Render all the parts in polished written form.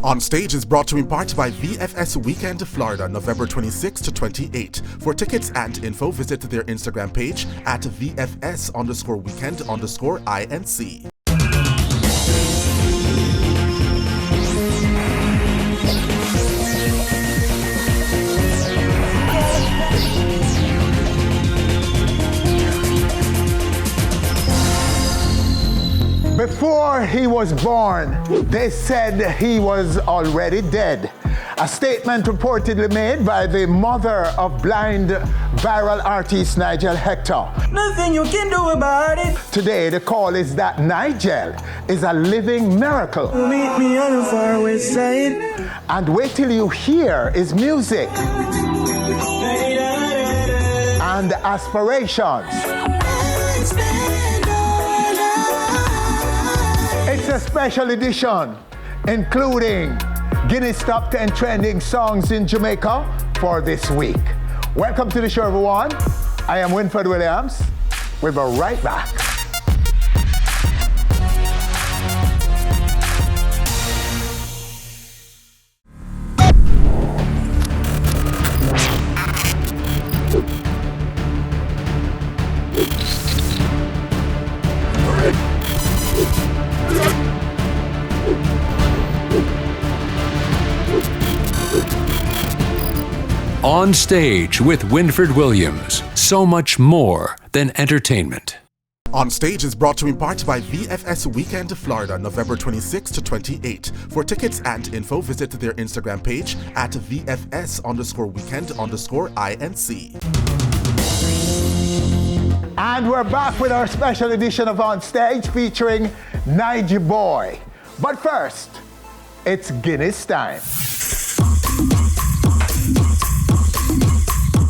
Onstage is brought to you in part by VFS Weekend Florida, November 26 to 28. For tickets and info, visit their Instagram page at VFS_weekend_INC. Before he was born, they said he was already dead. A statement reportedly made by the mother of blind viral artist Nigel Hector. Nothing you can do about it. Today, the call is that Nigel is a living miracle. Meet me on the faraway side. And wait till you hear his music and Aspirations. It's a special edition, including Guinness Top 10 Trending Songs in Jamaica for this week. Welcome to the show, everyone. I am Winfred Williams. We'll be right back. On Stage with Winfred Williams. So much more than entertainment. Onstage is brought to you in part by VFS Weekend Florida, November 26 to 28. For tickets and info, visit their Instagram page at VFS_weekend_INC. And we're back with our special edition of Onstage featuring Nigel Boy. But first, it's Guinness time.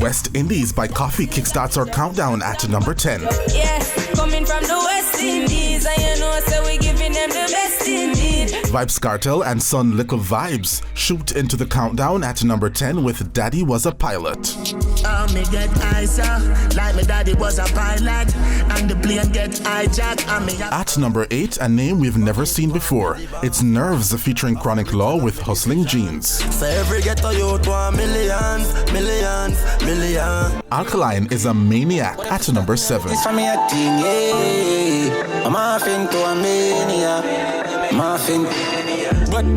West Indies by Coffee kickstarts our countdown at number 10. Yeah, coming from the West Indies, and you know, so we giving them the best indeed. Vibes Cartel and Sun Little Vibes shoot into the countdown at number 10 with Daddy Was a Pilot. Me get eyes like my daddy was a pilot, and the plane get hijacked. At number 8, a name we've never seen before. It's Nerves featuring Chronic Law with Hustling Jeans. For every ghetto youth, 1 million. Alkaline is a Maniac at number 7. It's for me a thing, yeah. I'm off into a mania. I'm off in.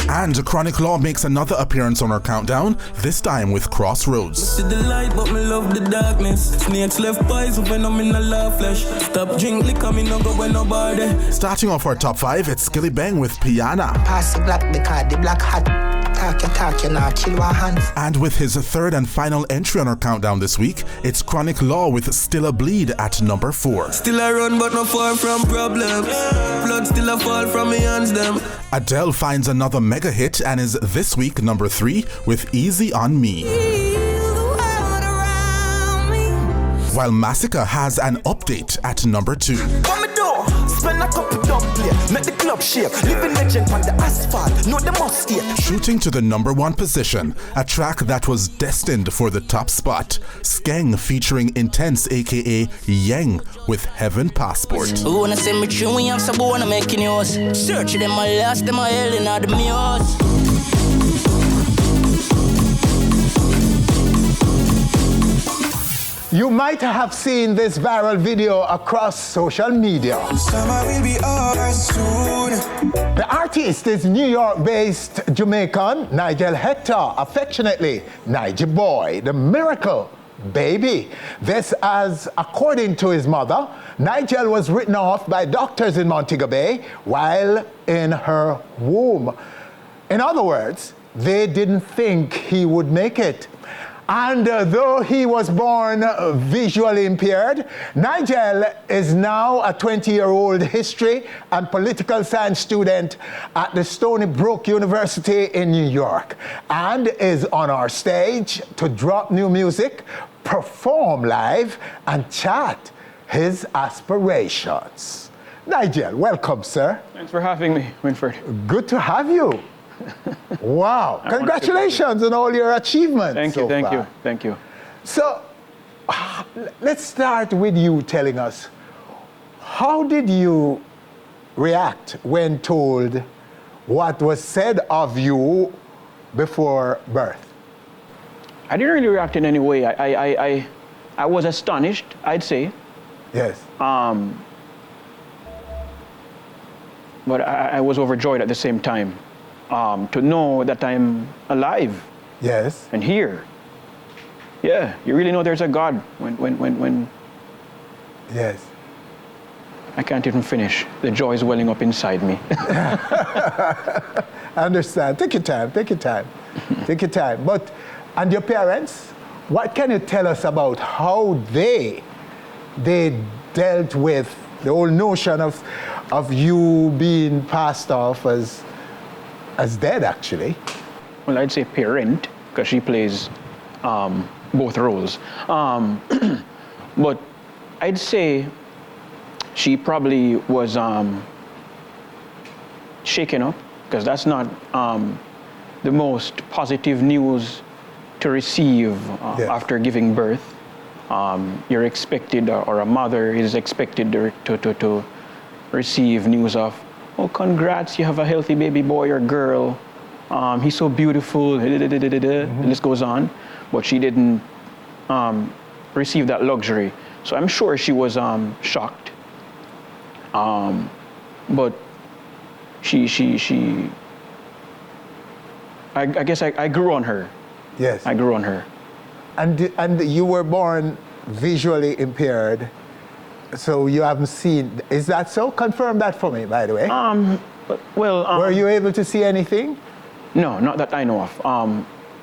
And Chronic Law makes another appearance on our countdown, this time with Crossroads. See the light, but me love the darkness. Snakes left pies when I'm in a love flesh. Stop drink liquor, me no go when nobody. Starting off our top 5, it's Skilly Bang with Piana. Pass the black because the black hat. Talk, you now chill our hands. And with his third and final entry on our countdown this week, it's Chronic Law with Still a Bleed at number 4. Still I run, but not far from problems. Blood still a fall from me hands them. Adele finds another mega hit and is this week number 3 with Easy on Me. While Massacre has an update at number 2. Spend a couple dub play, make the club shake. Living legend on the asphalt, know the must here. Shooting to the number 1 position, a track that was destined for the top spot. Skeng featuring Intense aka Yang with Heaven Passport. Who wanna send me through when you have some wanna make news? Search them my last, them my hell in all the muse. You might have seen this viral video across social media. Summer will be over soon. The artist is New York-based Jamaican Nigel Hector, affectionately Nigel Boy, the miracle baby. This as, according to his mother, Nigel was written off by doctors in Montego Bay while in her womb. In other words, they didn't think he would make it. And though he was born visually impaired, Nigel is now a 20-year-old history and political science student at the Stony Brook University in New York and is on our stage to drop new music, perform live, and chat his aspirations. Nigel, welcome, sir. Thanks for having me, Winfred. Good to have you. Wow. Congratulations on all your achievements. Thank you. So, let's start with you telling us, how did you react when told what was said of you before birth? I didn't really react in any way. I was astonished, I'd say. Yes. But I was overjoyed at the same time to know that I'm alive Yes. and here. Yeah, you really know there's a God when Yes. I can't even finish. The joy is welling up inside me. I understand. Take your time. Take your time. Take your time. But, and your parents, what can you tell us about how they dealt with the whole notion of you being passed off as dead, actually? Well, I'd say parent, because she plays both roles. But I'd say she probably was shaken up, because that's not the most positive news to receive Yes. after giving birth. You're expected, or a mother is expected to receive news of, oh, congrats, you have a healthy baby boy or girl. He's so beautiful, the list goes on. But she didn't receive that luxury. So I'm sure she was shocked. But I guess I grew on her. Yes. I grew on her. And you were born visually impaired, so you haven't seen. Is that so? Confirm that for me, by the way. Well, Were you able to see anything? no, not that I know of.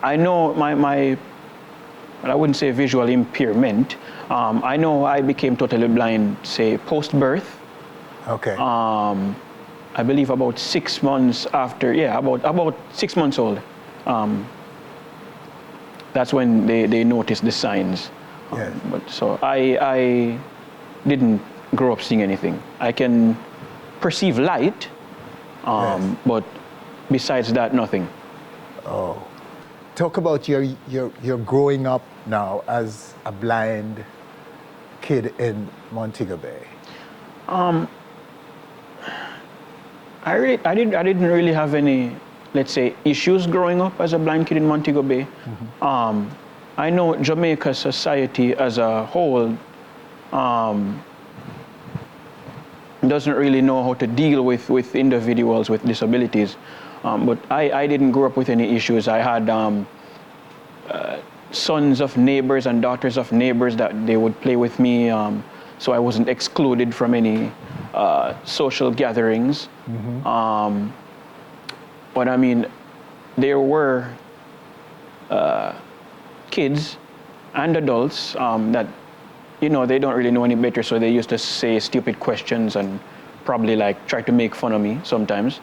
I know my I wouldn't say visual impairment. I know I became totally blind, say, post-birth. Okay. I believe about 6 months after, about 6 months old. That's when they noticed the signs. Yes. But so I didn't grow up seeing anything. I can perceive light, Yes. but besides that, nothing. Oh. Talk about your growing up now as a blind kid in Montego Bay. I didn't really have any, let's say, issues growing up as a blind kid in Montego Bay. I know Jamaica society as a whole doesn't really know how to deal with individuals with disabilities. But I didn't grow up with any issues. I had sons of neighbors and daughters of neighbors that they would play with me, so I wasn't excluded from any social gatherings. But I mean, there were kids and adults that, you know, they don't really know any better, so they used to say stupid questions and probably like try to make fun of me sometimes.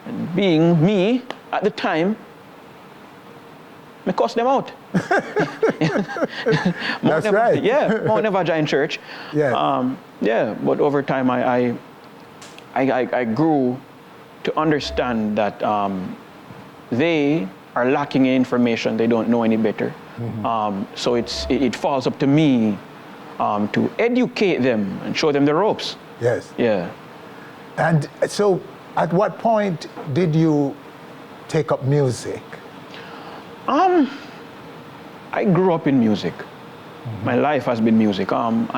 And being me at the time, I cussed them out. That's right. Yeah, more never joined church. Yeah. Yeah, but over time I grew to understand that they are lacking in information. They don't know any better. So it falls up to me to educate them and show them the ropes. Yes. Yeah. And so, at what point did you take up music? I grew up in music. My life has been music. I'm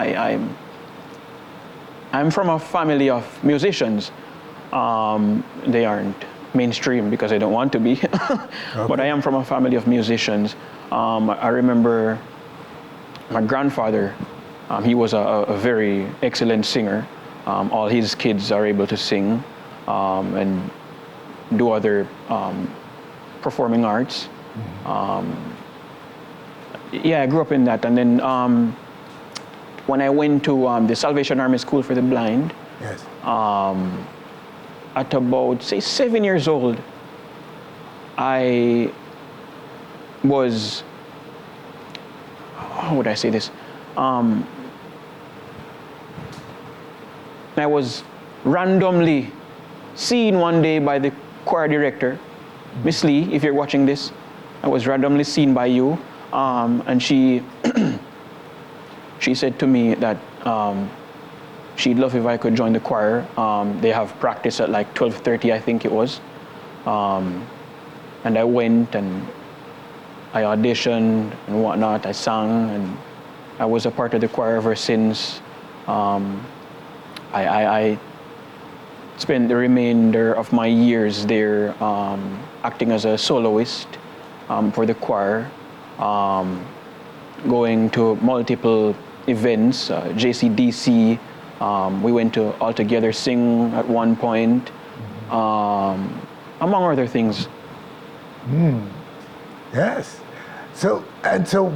from a family of musicians. They aren't mainstream because I don't want to be, but I am from a family of musicians. I remember my grandfather. He was a very excellent singer. All his kids are able to sing and do other performing arts. Yeah, I grew up in that. And then when I went to the Salvation Army School for the Blind, Yes. at about, say, 7 years old, I was, how would I say this? I was randomly seen one day by the choir director, Miss Lee, if you're watching this. I was randomly seen by you, and she said to me that she'd love if I could join the choir. They have practice at like 12:30, I think it was. And I went and I auditioned and whatnot. I sang and I was a part of the choir ever since. I spent the remainder of my years there acting as a soloist for the choir, going to multiple events, JCDC. We went to All Together Sing at one point, among other things. Yes. So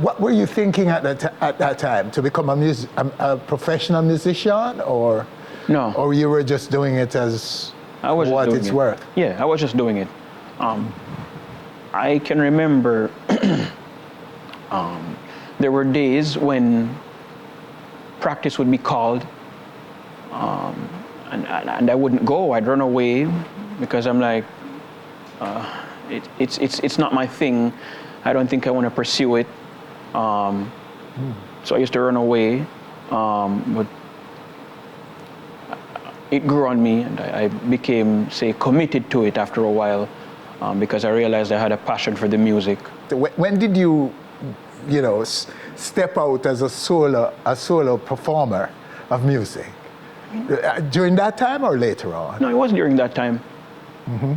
what were you thinking at that time? To become a professional musician, or No. or you were just doing it as I was just what doing it's it. worth? Yeah, I was just doing it. I can remember there were days when practice would be called, and I wouldn't go. I'd run away because I'm like, it's not my thing. I don't think I want to pursue it. So I used to run away, but it grew on me, and I became, say, committed to it after a while, because I realized I had a passion for the music. When did you step out as a solo performer of music? During that time or later on? No, it wasn't during that time.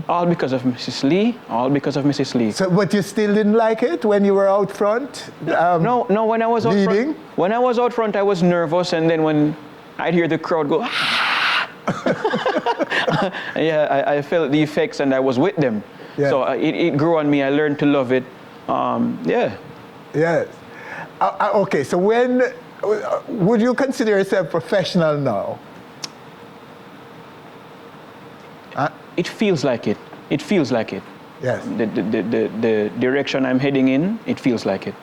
All because of Mrs. Lee. All because of Mrs. Lee. So, but you still didn't like it when you were out front? No. When I was out leading? front, when I was out front, I was nervous, and then when I'd hear the crowd go, yeah, I felt the effects, and I was with them. Yeah. So it grew on me. I learned to love it. Yeah. Yes. Okay. So, when would you consider yourself professional now? It feels like it. It feels like it. Yes. The direction I'm heading in, it feels like it.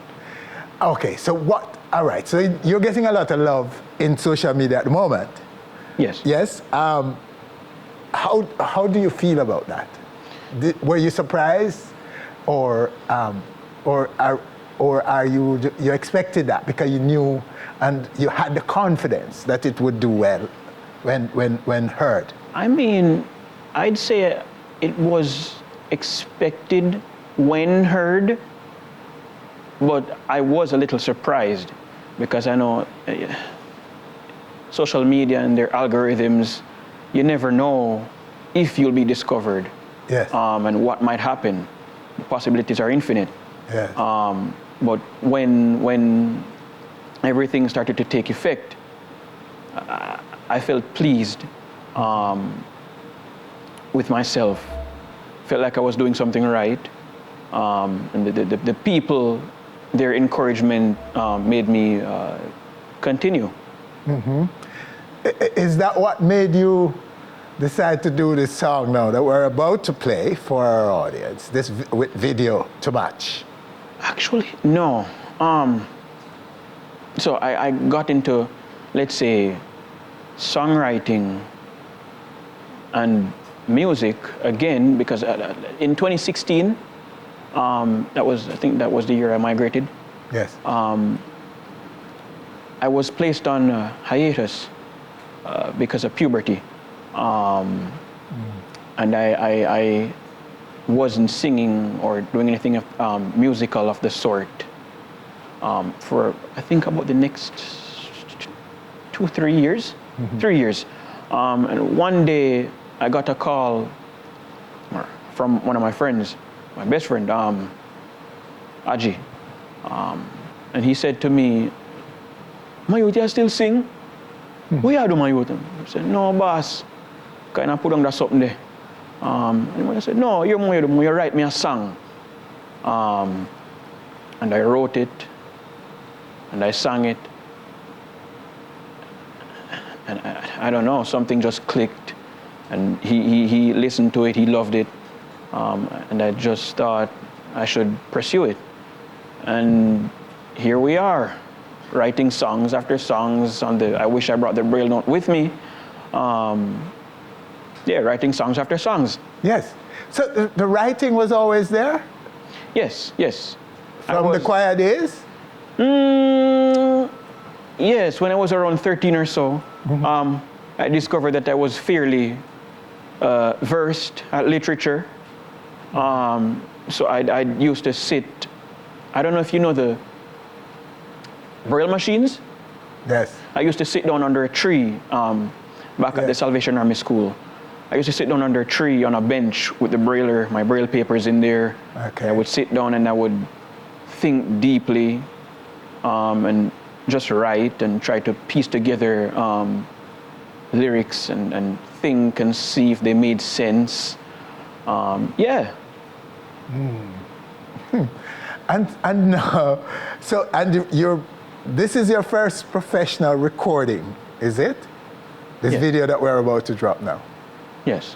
Okay, so all right, so you're getting a lot of love in social media at the moment. Yes. Yes? How do you feel about that? Were you surprised, or are you expected that because you knew and you had the confidence that it would do well when heard? I mean, I'd say it was expected when heard, but I was a little surprised because I know social media and their algorithms, you never know if you'll be discovered. Yes. And what might happen. The possibilities are infinite. Yes. But when everything started to take effect, I felt pleased with myself. Felt like I was doing something right. And the people, their encouragement made me continue. Mm-hmm. Is that what made you decide to do this song now that we're about to play for our audience, this video to match? Actually, no. So I got into, let's say, songwriting and music again because in 2016, I think that was the year I migrated. Yes. I was placed on hiatus because of puberty. And I wasn't singing or doing anything musical of the sort for I think about the next 2-3 years. Mm-hmm. 3 years. And one day I got a call from one of my friends, my best friend, Aji. And he said to me, "My youth, you still sing? What you do, my youth?" I said, "No, boss. Kind of put on that something there." And I said, "No, you write me a song." And I wrote it, and I sang it. And I don't know, something just clicked. And he listened to it, he loved it. And I just thought I should pursue it. And here we are, writing songs after songs I wish I brought the Braille note with me. Writing songs after songs. Yes. So the writing was always there? Yes. From the choir days? Yes, when I was around 13 or so. Mm-hmm. I discovered that I was fairly versed at literature. So I used to sit, I don't know if you know the Braille machines? Yes. I used to sit down under a tree back at the Salvation Army School. I used to sit down under a tree on a bench with my Braille papers in there. Okay. I would sit down and I would think deeply and just write and try to piece together lyrics and think and see if they made sense. Yeah. And this is your first professional recording, is it? This video that we're about to drop now. Yes.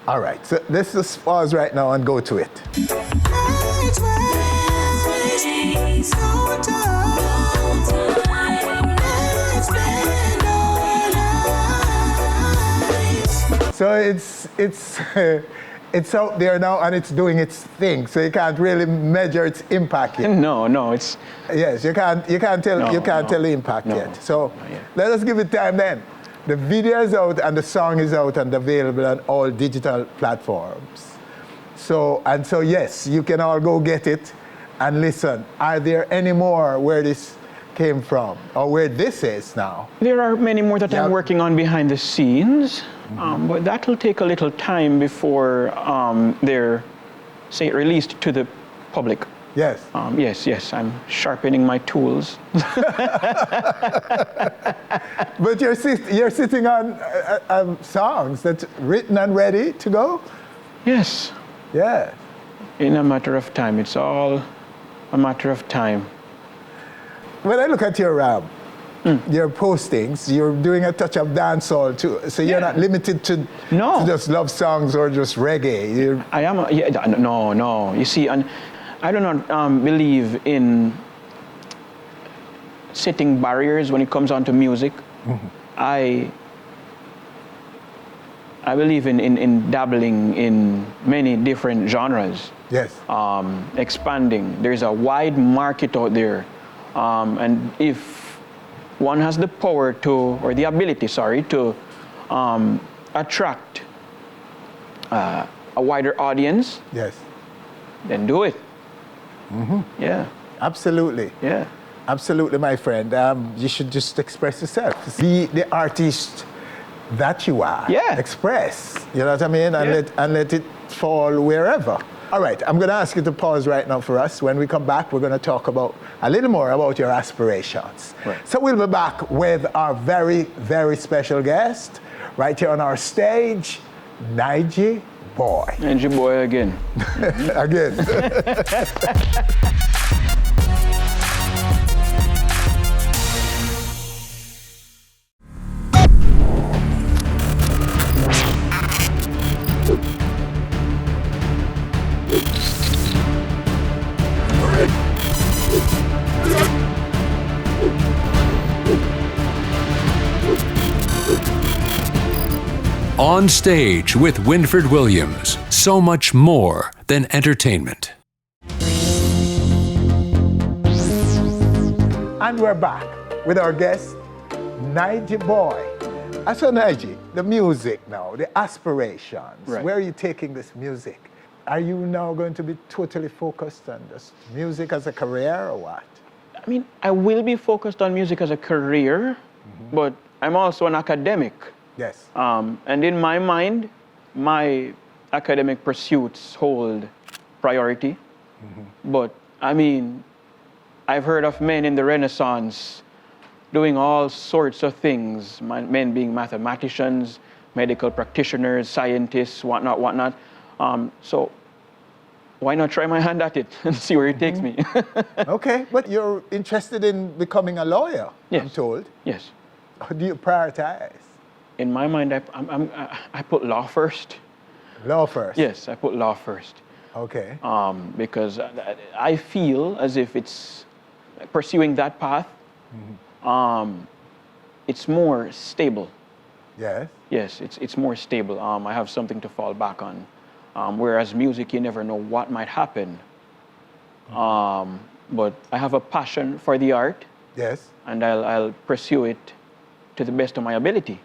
All right, so let's just pause right now and go to it. So it's out there now and it's doing its thing. So you can't really measure its impact yet. No, it's. Yes, you can't tell the impact yet. So let us give it time then. The video is out and the song is out and available on all digital platforms. So yes, you can all go get it and listen. Are there any more where this came from or where this is now? There are many more that I'm working on behind the scenes, but that will take a little time before they're, say, released to the public. Yes. Yes, I'm sharpening my tools. But you're sitting on songs that's written and ready to go? Yes. Yeah. In a matter of time. It's all a matter of time. When I look at your postings, you're doing a touch of dancehall too. So you're not limited to just love songs or just reggae. I am. No. You see, and I do not believe in setting barriers when it comes on to music. I believe in dabbling in many different genres. Yes. Expanding. There's a wide market out there. And if one has the power to, or the ability, to attract a wider audience, yes, then do it. Yeah. Absolutely. Yeah. Absolutely, my friend. You should just express yourself. Be the artist that you are. Yeah. Express. You know what I mean? And let it fall wherever. All right, I'm going to ask you to pause right now for us. When we come back, we're going to talk about a little more about your aspirations. Right. So we'll be back with our very, very special guest right here on our stage, Nigel Boy. Nigel Boy again. Again. On Stage with Winfred Williams. So much more than entertainment. And we're back with our guest, Nigel Boy. So Nigel, the music now, the aspirations. Right. Where are you taking this music? Are you now going to be totally focused on just music as a career or what? I mean, I will be focused on music as a career, but I'm also an academic. Yes. And in my mind, my academic pursuits hold priority. But I mean, I've heard of men in the Renaissance doing all sorts of things, men being mathematicians, medical practitioners, scientists, whatnot. So why not try my hand at it and see where it takes me? Okay, but you're interested in becoming a lawyer, Yes. I'm told. Yes. How do you prioritize? In my mind, I put law first. Law first? Yes, I put law first. Okay. Because I feel as if it's pursuing that path, it's more stable. Yes. Yes, it's more stable. I have something to fall back on. Whereas music, you never know what might happen. But I have a passion for the art. Yes. And I'll pursue it to the best of my ability.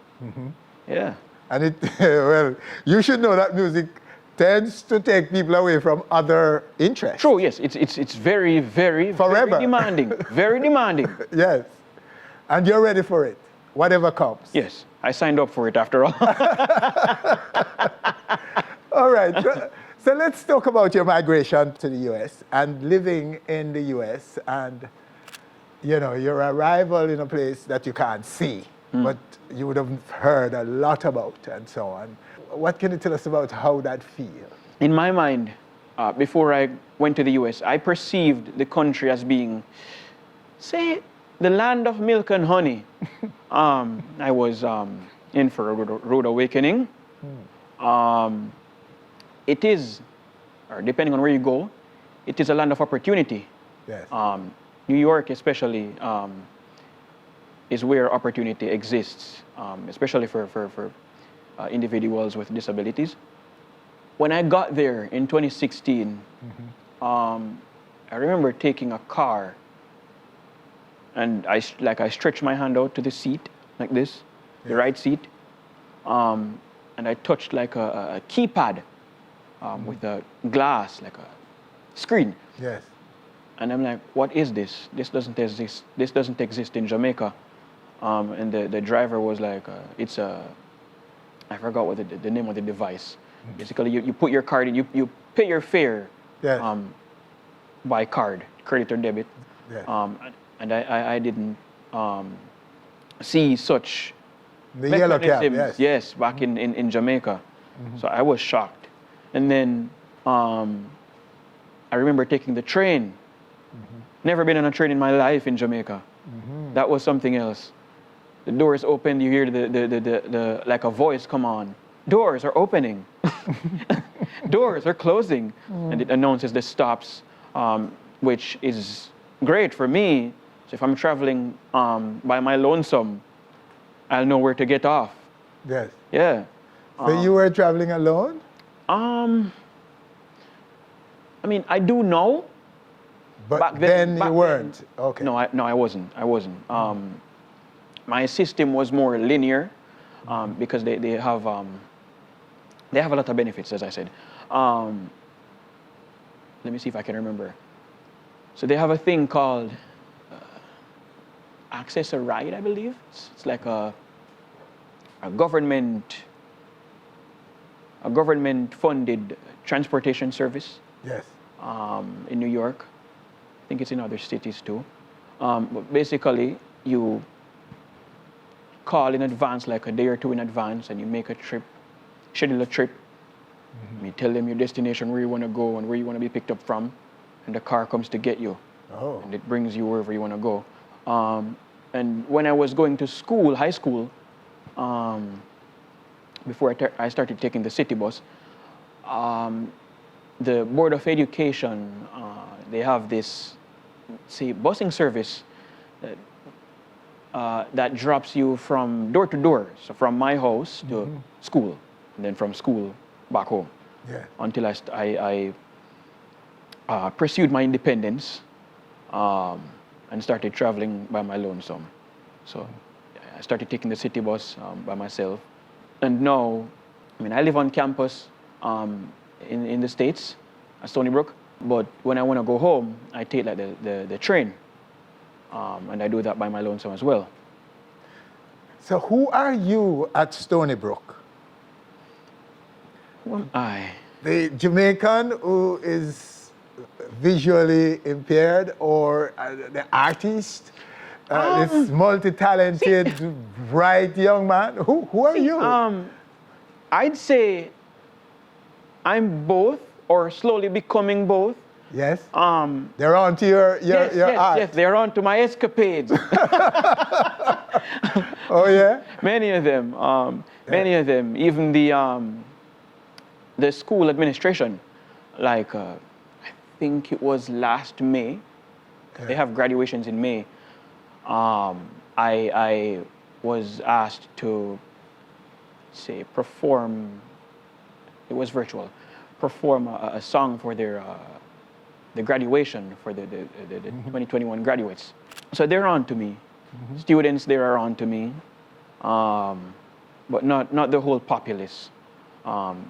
Yeah. And it, well, you should know that music tends to take people away from other interests. True, yes. It's very, very, Forever. very demanding. Very demanding. Yes. And you're ready for it, whatever comes. Yes. I signed up for it after all. All right. So let's talk about your migration to the U.S. and living in the U.S. and, you know, your arrival in a place that you can't see, but you would have heard a lot about and so on. What can you tell us about how that feels? In my mind, before I went to the US, I perceived the country as being, say, the land of milk and honey. I was in for a rude awakening. It is, or depending on where you go, it is a land of opportunity. Yes. New York especially is where opportunity exists, especially for individuals with disabilities. When I got there in 2016, I remember taking a car and I stretched my hand out to the seat like this, the right seat, and I touched like a keypad with a glass, like a screen. Yes. And I'm like, what is this? This doesn't exist. This doesn't exist in Jamaica. And the driver was like, I forgot what the name of the device. Basically, you put your card in, you pay your fare Yes. by card, credit or debit. Yes. And I didn't see such The yellow cab, mechanisms, yes. back in Jamaica. So I was shocked. And then I remember taking the train. Never been on a train in my life in Jamaica. That was something else. The doors open, you hear the like a voice come on. Doors are opening. Doors are closing. And it announces the stops, which is great for me. So if I'm traveling by my lonesome, I'll know where to get off. Yes. Yeah. So you were traveling alone? I mean, I do know. But Back then back you weren't. Okay. No, I wasn't. My system was more linear because they have a lot of benefits, as I said. Let me see if I can remember. So they have a thing called Access a Ride, I believe. It's like a government-funded transportation service. Yes. In New York. I think it's in other cities too. But basically, you call in advance, like a day or two in advance, and you make a trip, schedule a trip. You tell them your destination, where you want to go and where you want to be picked up from, and the car comes to get you. Oh. And it brings you wherever you want to go. And when I was going to school, high school, before I started taking the city bus, the Board of Education, they have this, say, busing service that drops you from door to door. So from my house to school, and then from school back home. Yeah. Until I pursued my independence and started traveling by my lonesome. So I started taking the city bus by myself. And now, I mean, I live on campus in the States, at Stony Brook. But when I want to go home, I take like the train. And I do that by my lonesome as well. So who are you at Stony Brook? Who am I? The Jamaican who is visually impaired, or the artist? This multi-talented, bright young man? Who are you? I'd say I'm both, or slowly becoming both. Yes. They're on to your art. Yes, they're on to my escapades. Oh yeah. Many of them. Many of them. Even the school administration, like I think it was last May. Yeah. They have graduations in May. I was asked to say perform. It was virtual. Perform a song for their the graduation for the 2021 graduates. So they're on to me. Students, they are on to me. but not the whole populace.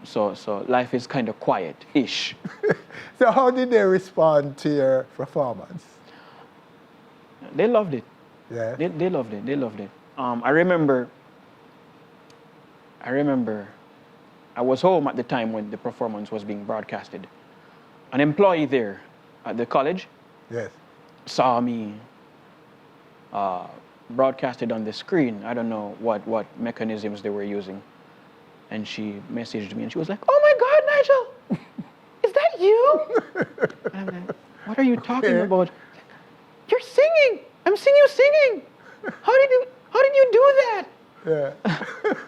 So life is kind of quiet-ish. So how did they respond to your performance? They loved it. Yeah. They loved it. They loved it. I remember I was home at the time when the performance was being broadcasted. An employee there at the college Yes. saw me broadcasted on the screen. I don't know what mechanisms they were using. And she messaged me and she was like, "Oh my God, Nigel, is that you?" And I'm like, "What are you talking about?" "You're singing. I'm seeing you singing. How did you do that?" Yeah.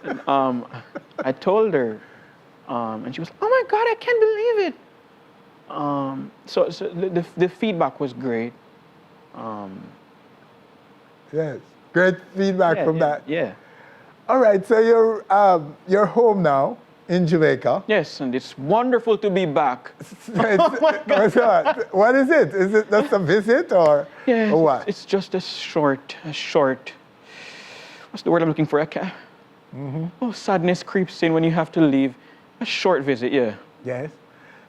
And, I told her, and she was like, "Oh my God, I can't believe it." So the feedback was great. Yes. Great feedback from that. Yeah. All right, so you're home now in Jamaica. Yes, and it's wonderful to be back. What is it? Is it just a visit or what? It's just a short. What's the word I'm looking for? Oh, sadness creeps in when you have to leave. A short visit, yeah. Yes.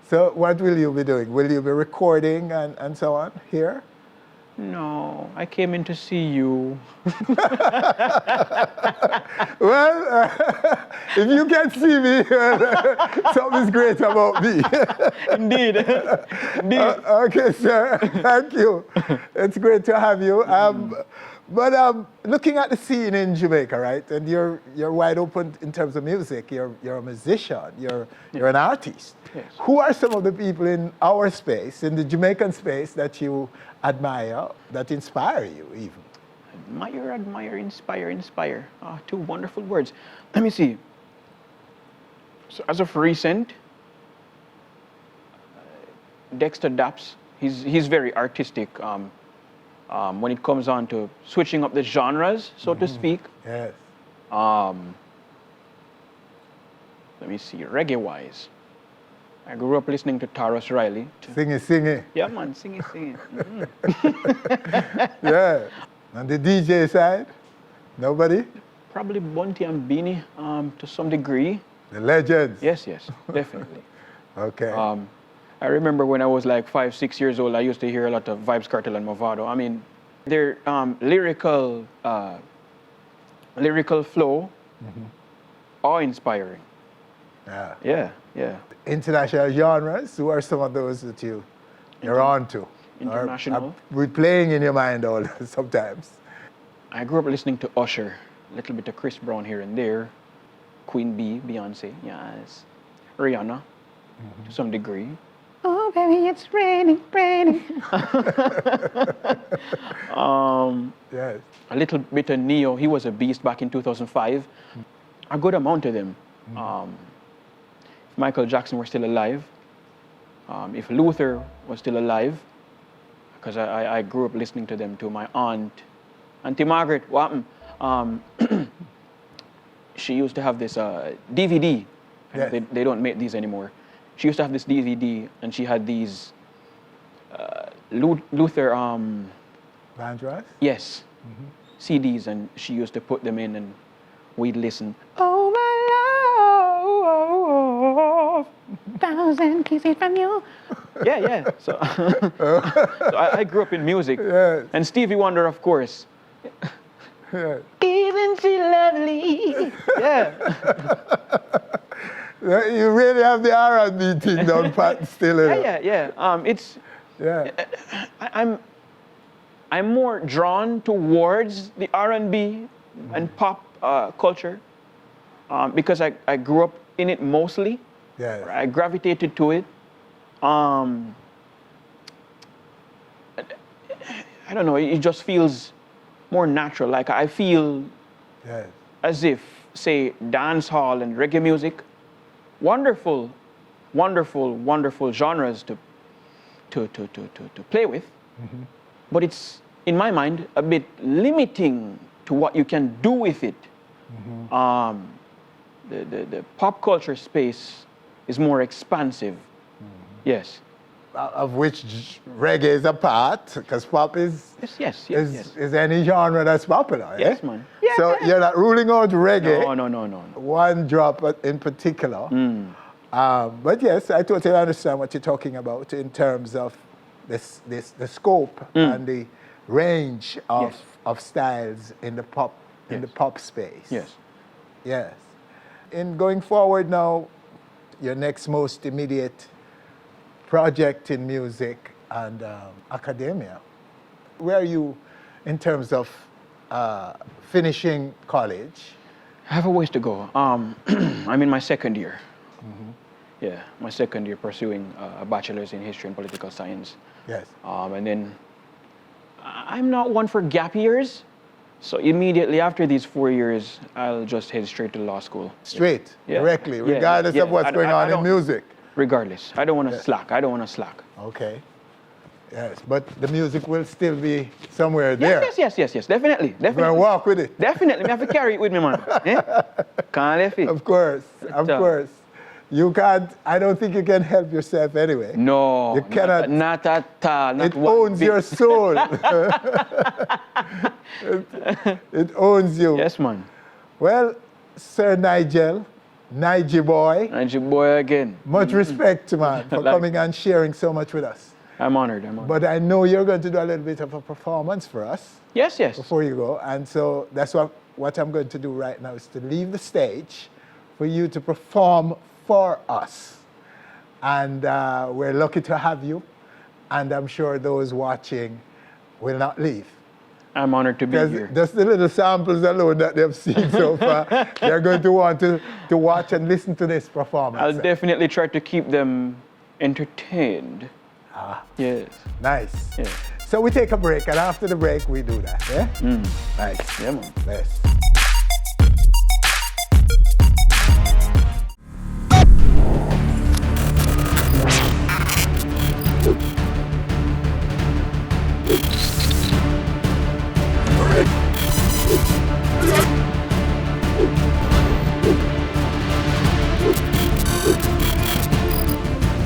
So what will you be doing? Will you be recording and so on here? No, I came in to see you. Well, if you can see me, something's great about me. Indeed. Okay, sir. Thank you. It's great to have you. But looking at the scene in Jamaica, right? And you're wide open in terms of music. You're a musician. You're an artist. Yes. Who are some of the people in our space, in the Jamaican space, that you admire, that inspire you even? Admire, inspire. Ah, two wonderful words. Let me see. So as of recent, Dexter Daps, he's very artistic when it comes on to switching up the genres, so to speak. Yes. Let me see, reggae-wise. I grew up listening to Taros Riley. Sing it. Yeah, man, sing it. Yeah. On the DJ side, nobody? Probably Bunty and Beanie to some degree. The legends. Yes, definitely. Okay. I remember when I was like 5, 6 years old, I used to hear a lot of Vibes Cartel and Movado. I mean, their lyrical flow, awe-inspiring. Yeah. International genres, who are some of those that you're on to? International. We're playing in your mind all sometimes. I grew up listening to Usher, a little bit of Chris Brown here and there, Queen Bee, Beyonce, yes, Rihanna, to some degree. Oh, baby, it's raining. Yes. A little bit of Neo. He was a beast back in 2005. A good amount of them. If Michael Jackson were still alive, if Luther was still alive, because I grew up listening to them, to my aunt, Auntie Margaret, she used to have this DVD. Yes. They don't make these anymore. She used to have this DVD, and she had these Luther. Vandross? Yes, CDs, and she used to put them in, and we'd listen. Oh my love, 1,000 kisses from you. Yeah. So, I grew up in music, Yes. and Stevie Wonder, of course. Yes. Isn't she lovely? Yeah. You really have the R&B thing down pat still. Yeah. I'm more drawn towards the R&B and pop culture because I grew up in it mostly. Yes. I gravitated to it. I don't know. It just feels more natural. Like I feel as if, say, dance hall and reggae music. Wonderful genres to play with, but it's, in my mind, a bit limiting to what you can do with it. The pop culture space is more expansive. Yes. of which reggae is a part, because pop is Yes. is any genre that's popular. Yes, eh? man. Yeah, So you're not ruling out reggae. No. One drop in particular. But yes, I totally understand what you're talking about in terms of the scope and the range of styles in the pop space. Yes. In going forward now, your next most immediate project in music and academia. Where are you in terms of finishing college? I have a ways to go. I'm in my second year. Yeah, my second year pursuing a bachelor's in history and political science. Yes. And then I'm not one for gap years. So immediately after these 4 years, I'll just head straight to law school. Straight, directly, regardless of what's going on in music. Regardless. I don't want to slack. Okay. Yes, but the music will still be somewhere there. Yes. Definitely. You're going to walk with it. Definitely. I have to carry it with me, man. Can't let it. Of course. You can't, I don't think you can help yourself anyway. No. You cannot. Not at all. It owns your soul. It owns you. Yes, man. Well, Sir Nigel boy. Nigel boy again. Much respect, man, for coming and sharing so much with us. I'm honored. But I know you're going to do a little bit of a performance for us. Yes. Before you go. And so that's what I'm going to do right now is to leave the stage for you to perform for us. And we're lucky to have you. And I'm sure those watching will not leave. I'm honored to be here. Just the little samples alone that they've seen so far, they're going to want to watch and listen to this performance. I'll definitely try to keep them entertained. Yes. Nice. Yeah. So we take a break, and after the break, we do that, yeah? Nice. Yeah, man. Nice.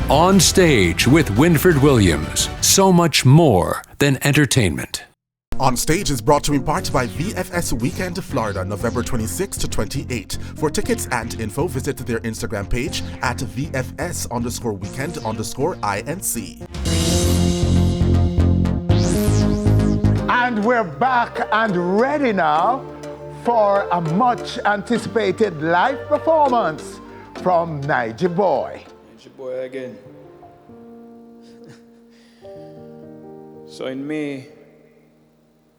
On Stage with Winfred Williams. So much more than entertainment. On Stage is brought to you in part by VFS Weekend Florida, November 26 to 28. For tickets and info, visit their Instagram page at VFS_weekend_INC. And we're back and ready now for a much anticipated live performance from Nigel boy. Nigel boy again. So in May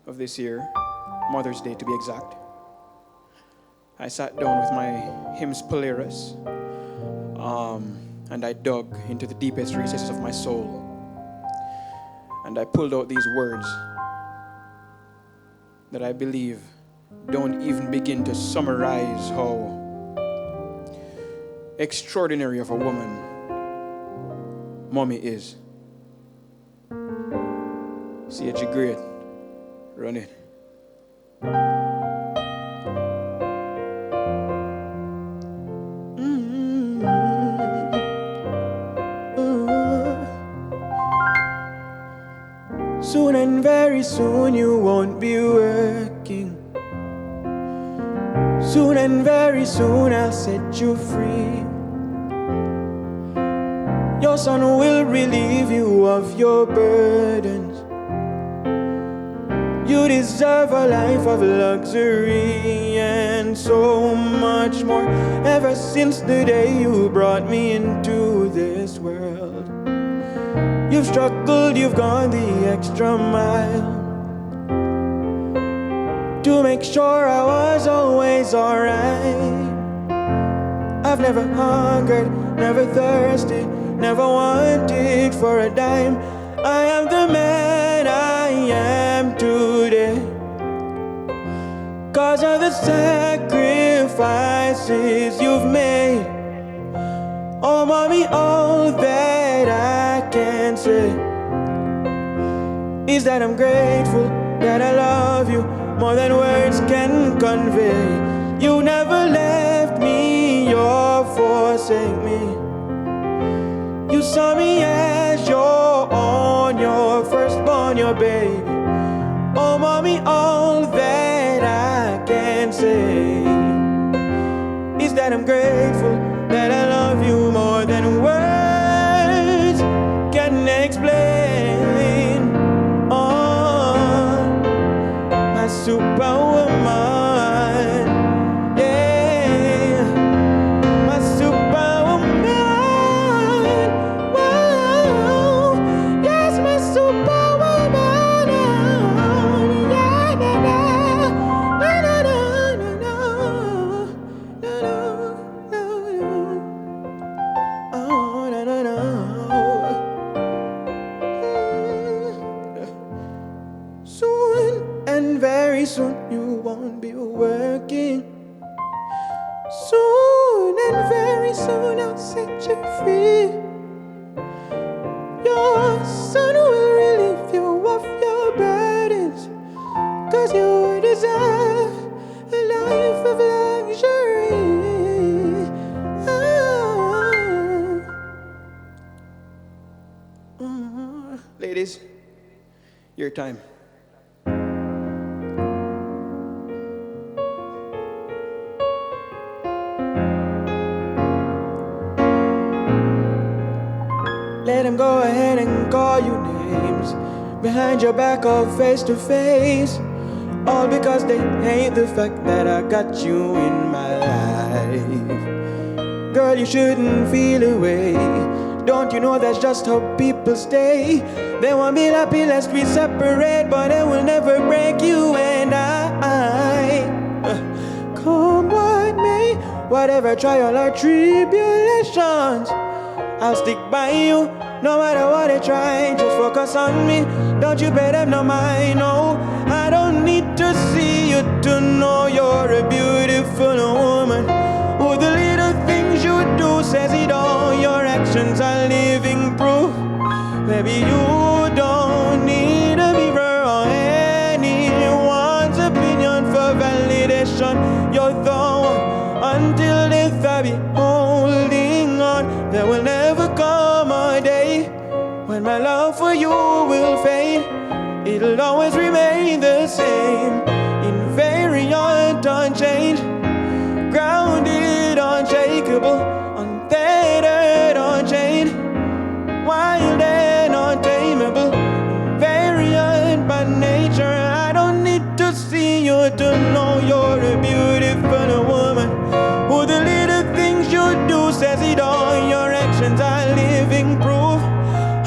of this year, Mother's Day to be exact, I sat down with my hymns Polaris, and I dug into the deepest recesses of my soul, and I pulled out these words that I believe don't even begin to summarize how extraordinary of a woman Mommy is. See you great. Run it. Soon and very soon you won't be working. Soon and very soon I'll set you free. Your son will relieve you of your burdens. You deserve a life of luxury and so much more. Ever since the day you brought me into this world, you've struggled, you've gone the extra mile to make sure I was always alright. I've never hungered, never thirsted, never wanted for a dime. I am the man I am today 'cause of the sacrifices you've made. Oh, mommy, all that I can say is that I'm grateful that I love you more than words can convey. You never left me or forsake me. You saw me as your on your baby. Oh, mommy, all that I can say is that I'm grateful that I love you more than words can explain. Oh, my superwoman, yeah, my superwoman, wow, yes, my superwoman, yeah, na, na, na, na, na, na, na, na, oh, na, na, na. Soon and very soon you won't be working. Soon and very soon I'll set you free. Your son will relieve you of your burdens, 'cause you deserve a life of luxury. Ladies, your time. Let them go ahead and call you names behind your back or face to face, all because they hate the fact that I got you in my life. Girl, you shouldn't feel away. Don't you know that's just how people stay? They won't be happy lest we separate, but they will never break you and I. Come what may, whatever trial or tribulations, I'll stick by you, no matter what they try. Just focus on me, don't you pay them no mind. No, I don't need to see you to know you're a beautiful woman. Oh, the little things you do says it all. Your actions are living proof. Maybe you don't need a mirror or anyone's opinion for validation. You're the one until death I'll be holding on. There will never come a day when my love for you will fade. It'll always remain the same, invariant, unchanged, grounded, unshakable, untethered, unchained, wild and untamable, invariant by nature. I don't need to see you to know you're a beautiful woman. Oh, the little things you do says it all. Your actions are living proof.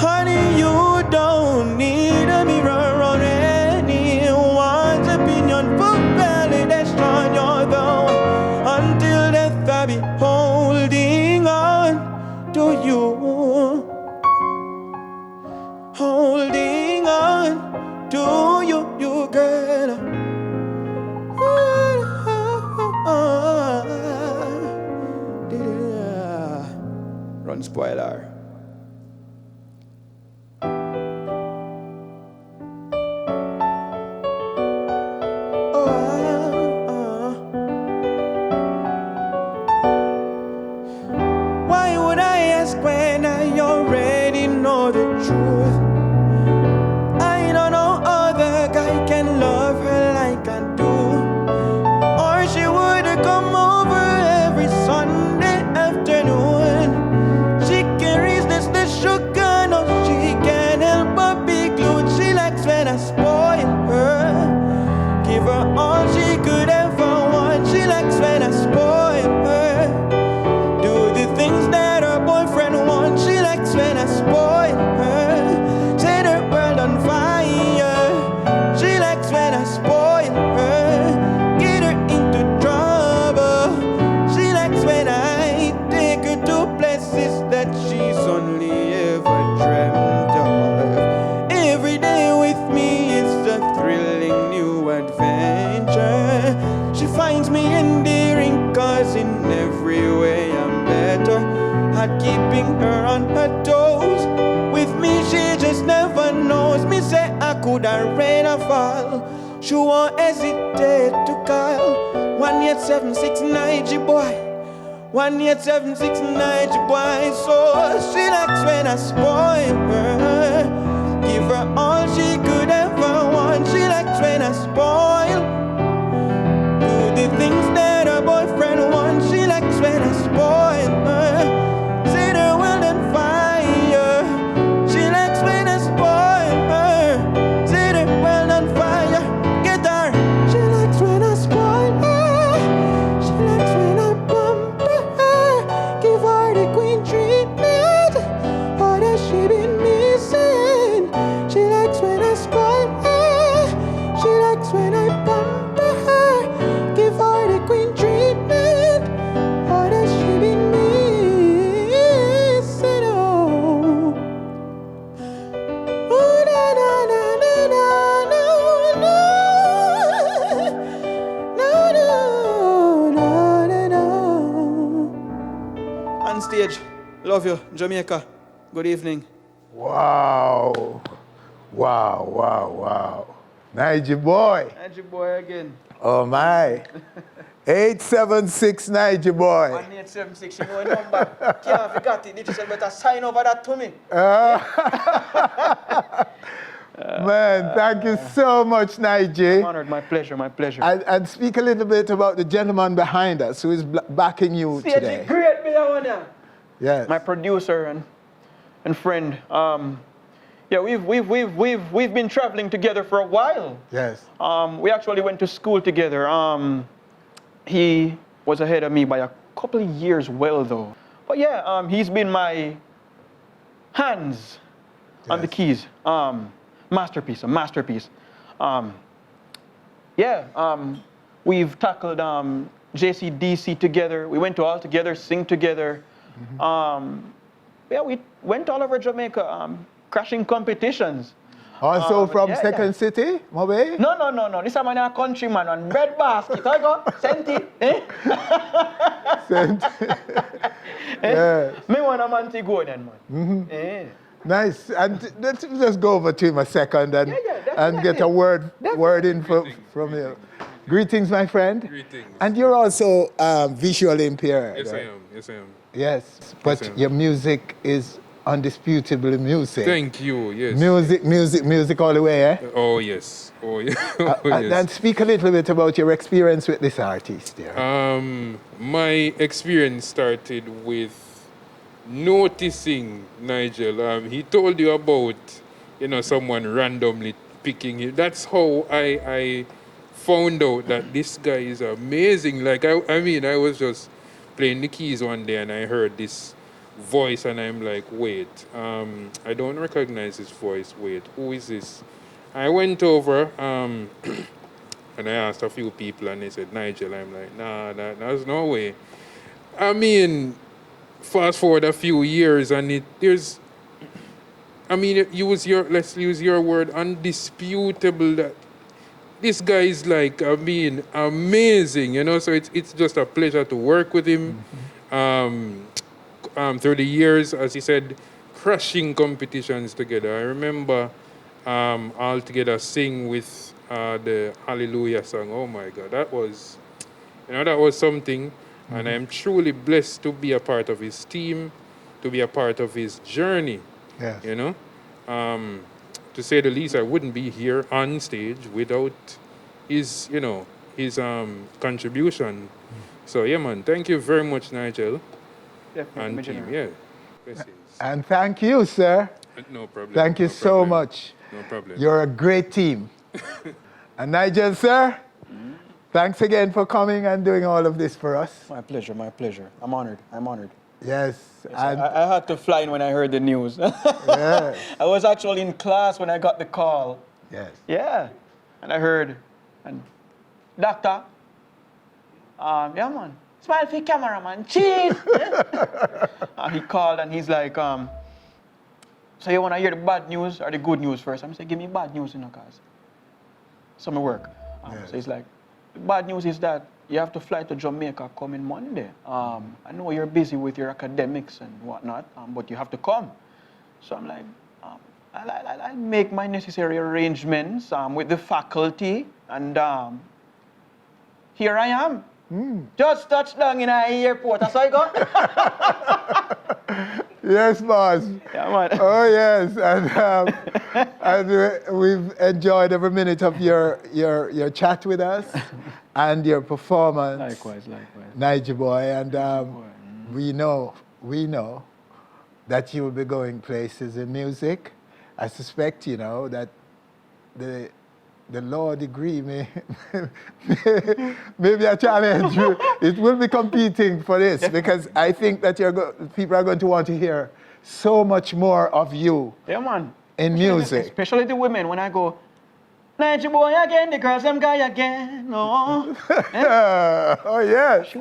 Honey, you don't need a mirror or anyone's opinion for validation. You're the one until death I'll be holding on to you, holding on to you, you girl. Run spoiler. Why would I ask when I already know the truth? I don't know other guy can love her like I do, or she would have come over every Sunday afternoon. She can resist the sugar, no, she can't help but be glued. She likes when I spoil her, give her all she could ever want. She likes when I spoil her, do the things that her boyfriend wants. She likes when I spoil her, set her world on fire. She likes when I spoil her, get her into trouble. She likes when I take her to places that she's only ever dreamt of. Every day with me is a thrilling new adventure. She finds me endearing, 'cause in every way I'm better at keeping her on her toes. With me she just never knows. Me say I could have rain or fall, she won't hesitate to call 18769 boy, 18769 boy. So she likes when I spoil her, give her all she could Love you, Jamaica. Good evening. Wow. Wow, wow, wow. Nigel boy. Nigel boy again. Oh my. 876 Nigel boy. 1876, you know a number. Can't forget it. You better sign over that to me. Man, thank you so much, Nigel. I'm honored. My pleasure, my pleasure. And speak a little bit about the gentleman behind us who is backing you today. Great, me, that one there. Yes. My producer and friend. Yeah, we've been traveling together for a while. Yes. We actually went to school together. He was ahead of me by a couple of years well though. But yeah, he's been my hands on the keys. Masterpiece, a masterpiece. We've tackled JCDC together. We went to all together, sing together. We went all over Jamaica, crashing competitions. Also from Second City, Mobe? No. This is a countryman on bread basket. I go, Senti. Yeah. Me want a man to go then, man. Nice. And let's just go over to him a second and get a word in from you. Greetings, my friend. Greetings. And you're also visually impaired. Yes, right? I am. Yes, but your music is undisputably music. Thank you, yes. Music all the way, eh? Oh, yes. Yes. And speak a little bit about your experience with this artist there. My experience started with noticing Nigel. He told you about, someone randomly picking you. That's how I found out that this guy is amazing. Like, I was just playing the keys one day and I heard this voice and I'm like, wait, I don't recognize this voice. Wait, who is this? I went over and I asked a few people and they said, Nigel. I'm like, nah, there's no way. Fast forward a few years and let's use your word, undisputable, that this guy is like, amazing, so it's just a pleasure to work with him. Through the years, as he said, crushing competitions together. I remember all together sing with the Hallelujah song. Oh my God, that was something. And I'm truly blessed to be a part of his team, to be a part of his journey. Yes. To say the least, I wouldn't be here on stage without his contribution. So yeah, man, thank you very much, Nigel. Definitely. And team, yeah. Blessings. And thank you, sir. No problem. Thank you so much. No problem. You're a great team. And Nigel, sir, thanks again for coming and doing all of this for us. My pleasure, my pleasure. I'm honored. Yes. And I had to fly in when I heard the news. Yes. I was actually in class when I got the call. Yes. Yeah. And I heard, and doctor, yeah man, smile for camera man, cheese. And he called and he's like, so you want to hear the bad news or the good news first? I'm saying, give me bad news, cause some work. So he's like, the bad news is that you have to fly to Jamaica coming Monday. I know you're busy with your academics and whatnot, but you have to come. So I'm like, I'll make my necessary arrangements with the faculty, and here I am. Just touched down in an airport. That's how I got. Yes, boss. Yeah, man. Oh, yes. And we've enjoyed every minute of your chat with us and your performance. Likewise. Nigel boy. And we know that you will be going places in music. I suspect, that the law degree maybe a challenge. It will be competing for this because I think that people are going to want to hear so much more of you. Yeah, man. In music. Especially the women, when I go, Nigel boy again, the girls, them guy again. No. Oh, yes.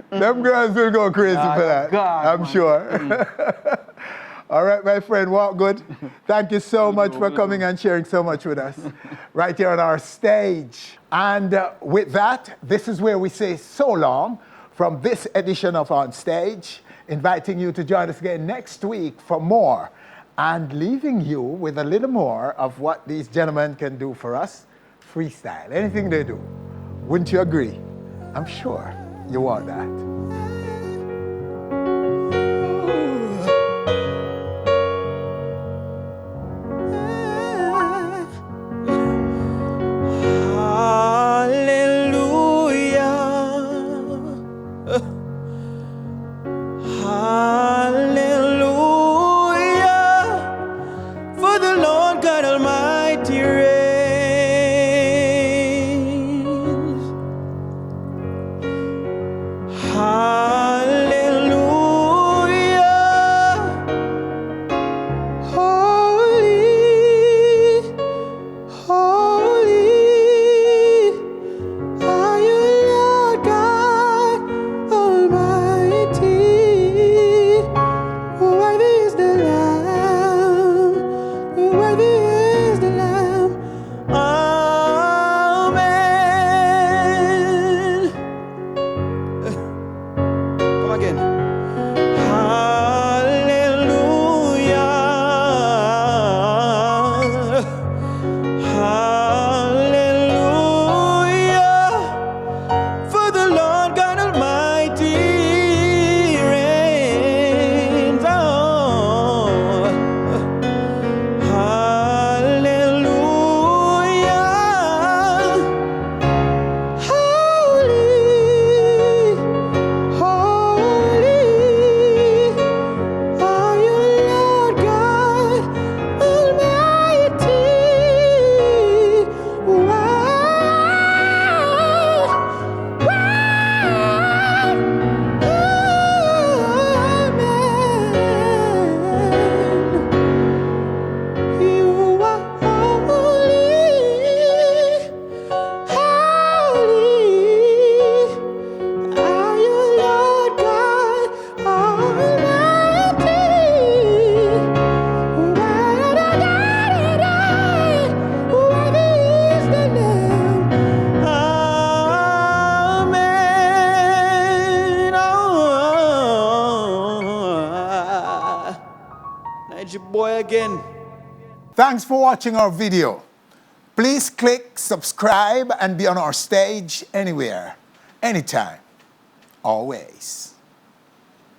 Them girls will go crazy for that. God, I'm sure. All right, my friend, walk good. Thank you so much for coming and sharing so much with us right here on our stage. And with that, this is where we say so long from this edition of Onstage. inviting you to join us again next week for more, and leaving you with a little more of what these gentlemen can do for us. Freestyle, anything they do. Wouldn't you agree? I'm sure you want that. Nigel boy again. Thanks for watching our video. Please click subscribe and be on our stage anywhere, anytime, always.